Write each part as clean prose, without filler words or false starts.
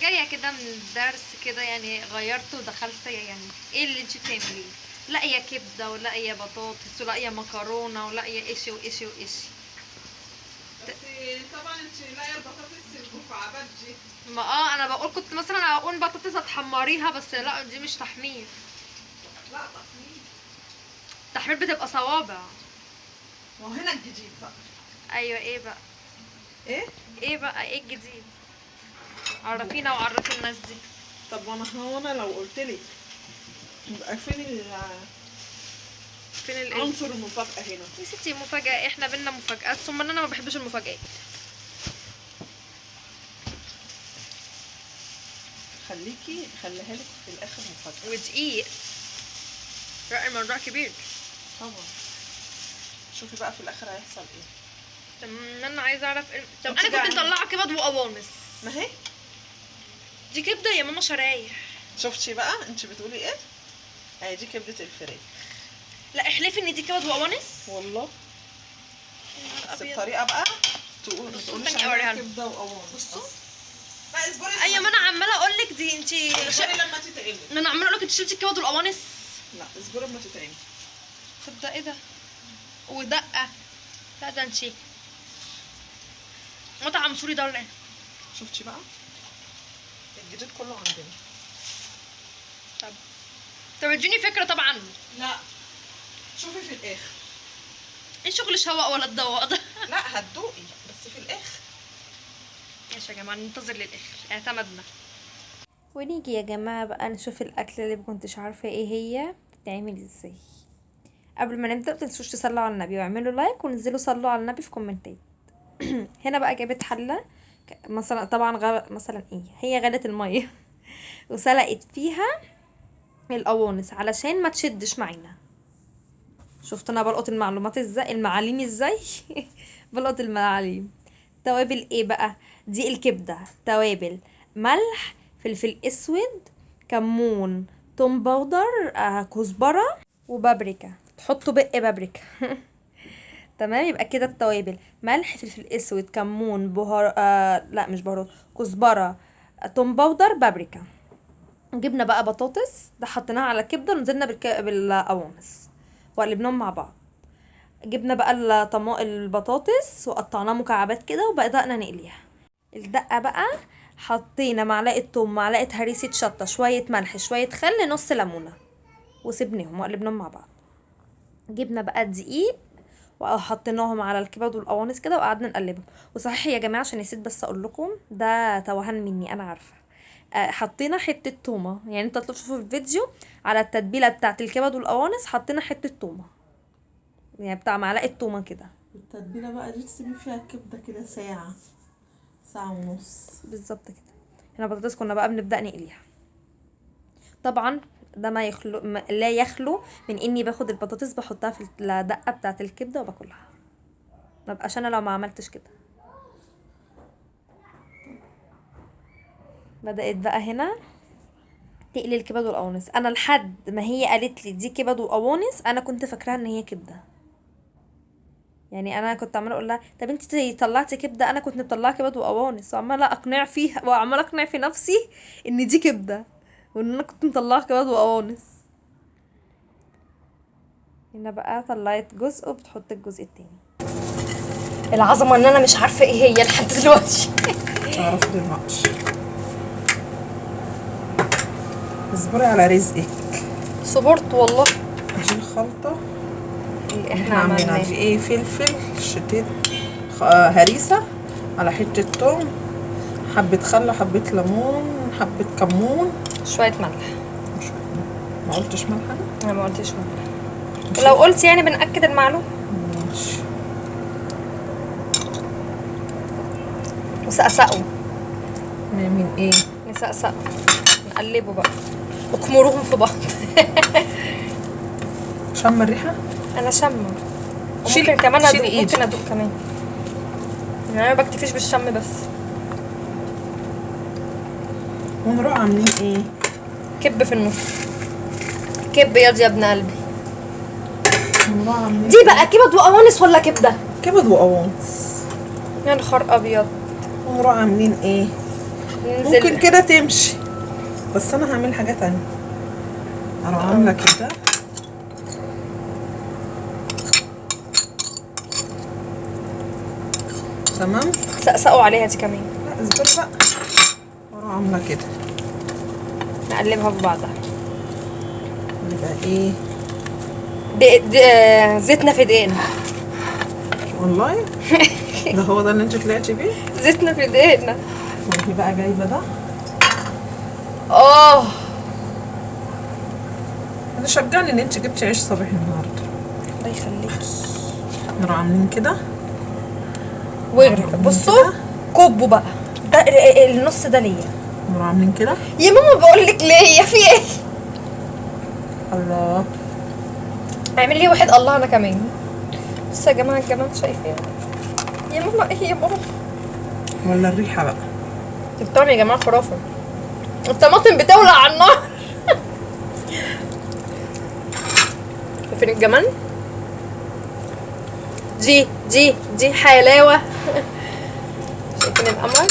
جايه كده من الدرس كده يعني، غيرت ودخلت يعني ايه اللي انت بتعمليه؟ لاقيه كبده ولاقيه بطاطس ولاقيه مكرونه ولاقيه اشي واشي واشي. بس طبعا انت لاقيه البطاطس المكعبات دي. ما انا بقول كنت مثلا اقول بطاطس هتحمريها، بس لا دي مش تحمير. لا تحمير. تحمير بتبقى صوابع. وهنا الجديد بقى. ايوه ايه بقى؟ ايه؟ ايه بقى ايه الجديد؟ عرفينا وعرفي الناس دي. طب وانا لو قلت لك يبقى فين فين عنصر المفاجأة هنا؟ يا ستي مفاجأة؟ احنا بينا مفاجآت، ثم ان انا ما بحبش المفاجآت. خليها لك في الاخر مفاجأة. ودقيق. لا الموضوع كبير طبعا. شوفي بقى في الاخر هيحصل ايه. طب انا عايزه اعرف طب انت انا كنت جعانة. مطلعه كبد وقوانص. ما هي دي كبده يا ماما شرايح. شفتي بقى انت بتقولي ايه؟ اهي دي كبدة الفراخ. لا احلفي ان دي كبد وقوانص. والله. بس ابيض. الطريقة بقى ما بصوا تقوليش تاني عليها اوريها كبدة وقوانص. بصوا. لا اصبري. ايوه ما انا عماله اقول لك دي انت اصبري لما تتعمل. انا عماله اقول لك انت شلتي الكبد والقوانص. لا اصبري لما تتعمل. طب ده ايه ده؟ ودقه. لا ده انت مطعم سوري ده ولا ايه؟ شفتي بقى الجديد كله عندنا. طب اديني فكره طبعا. لا شوفي في الاخر. ايه شغل شواء ولا الضواء ده؟ لا هتدوقي بس في الاخر. ماشي يا جماعه ننتظر للاخر، اعتمدنا. ونيجي يا جماعه بقى نشوف الاكله اللي مكنتش عارفه ايه هي بتتعمل ازاي. قبل ما نبدا متنسوش تصلوا على النبي واعملوا لايك ونزلوا صلوا على النبي في كومنتات. هنا بقى جابت حله مثلا طبعا مثلا ايه هي غلت الميه وسلقت فيها القوانص علشان ما تشدش معانا. شفت انا بلقط المعلومات ازاي، المعاليم ازاي. بلقط المعاليم. توابل ايه بقى؟ دي الكبده، توابل ملح، فلفل اسود، كمون، توم باودر، كزبره وبابريكا. تحطوا بق بابريكا. تمام يبقى كده التوابل ملح، فلفل اسود، كمون، بهار لا مش بهارات، كزبره، توم باودر، بابريكا. جبنا بقى بطاطس ده حطيناها على الكبده ونزلنا بالقوانص وقلبناهم مع بعض. جبنا بقى البطاطس وقطعناها مكعبات كده وبدأنا نقليها. الدقة بقى حطينا معلقة توم، معلقة هريسة شطة، شوية ملح، شوية خل، نص ليمونة، وسبناهم وقلبناهم مع بعض. جبنا بقى الدقيق وحطيناهم على الكبد والقوانص كده وقعدنا نقلبهم. وصحيح يا جماعه عشان نسيت بس اقول لكم ده توهان مني انا عارفه. حطينا حته تومه، يعني انت تشوفوا في الفيديو على التتبيله بتاعه الكبد والقوانص حطينا حته تومه، يعني بتاع معلقه تومه كده. التتبيله بقى دي تسيبي فيها الكبده كده ساعه، ساعه ونص بالظبط كده. هنا البطاطس كنا بقى بنبدا نقليها. طبعا ده ما يخلو لا يخلو من اني باخد البطاطس بحطها في الدقه بتاعه الكبده وباكلها. مبقاش انا لو ما عملتش كده. بدأت بقى هنا تقلي الكبد والقوانص. انا لحد ما هي قالت لي دي كبد وقوانص انا كنت فاكراها ان هي كبده، يعني انا كنت عماله اقول لها طب انت طلعتي كبده، انا كنت مطلعه كبد وقوانص وعماله اقنع فيها وعماله اقنع في نفسي ان دي كبده وان انا كنت مطلعه كبد وقوانص. هنا بقى طلعت جزء وبتحط الجزء التاني. العظمه ان انا مش عارفه ايه هي لحد دلوقتي. تعرفي دلوقتي. اصبري على رزقك. صبرت والله. دي الخلطه اللي احنا عاملينها دي ايه؟ فلفل شتيت، هريسه، على حته توم، حبه خل، حبه ليمون، حبه كمون، شويه ملح. ما قلتش ملح انا ما قلتش ملح، لو قلت يعني بنأكد المعلومه. ماشي. وسقسقوا. نعمل ايه؟ نسقسقوا نقلبوا بقى وكمروهم في بعض. شم الريحه. انا شامه وممكن كمان ادوق، إيدك. ممكن ادوق كمان، يعني انا بكتفيش بالشم بس. ونروح عاملين ايه؟ كب في النص، كب ياض يا ابن قلبي. ونروح عاملين دي بقى كبد وقوانص ولا كبده؟ كبد وقوانص. يا نهار ابيض. ونروح عاملين ايه؟ ممكن كده تمشي، بس انا هعمل حاجه تانية. اروح عامله كده تمام. سقسقوا عليها دي كمان. لا اصبر بقى. واروح عامله كده نقلبها في بعضها. يبقى ايه؟ زيتنا في ايدينا. والله ده هو ده اللي انت طلعتي بيه. زيتنا في ايدينا. وانتي بقى جايبه ده. انا شجعني ان انت جبتي عيش صباحي النهارده. الله يخليكي. نروح عاملين كده واغرق. بصوا كوبوا بقى، ده النص ده ليا. نروح عاملين كده. يا ماما بقول لك ليا في ايه؟ الله. اعمل لي واحد. الله انا كمان. بصوا يا جماعه الجمال شايفين؟ يا ماما ايه يا ماما؟ ولا الريحه بقى. الطعم يا جماعه خرافه. الطماطم بتولع على النار. شايفين الجمال؟ دي حلاوه. شايفين القمر؟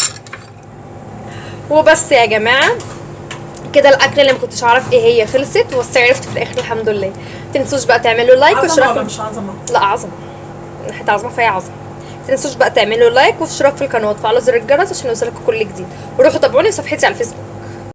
وبس يا جماعه كده الاكله اللي ما كنتش اعرف ايه هي خلصت، بس عرفت في الاخر الحمد لله. متنسوش بقى تعملوا لايك عظمه ولا مش عظمه؟ لا عظمه. ناحيه عظمه فهي عظمه. متنسوش بقى تعملوا لايك واشتراك في القناه وتفعلوا زر الجرس عشان يوصلكوا كل جديد، وروحوا تابعوني في صفحتي على الفيسبوك.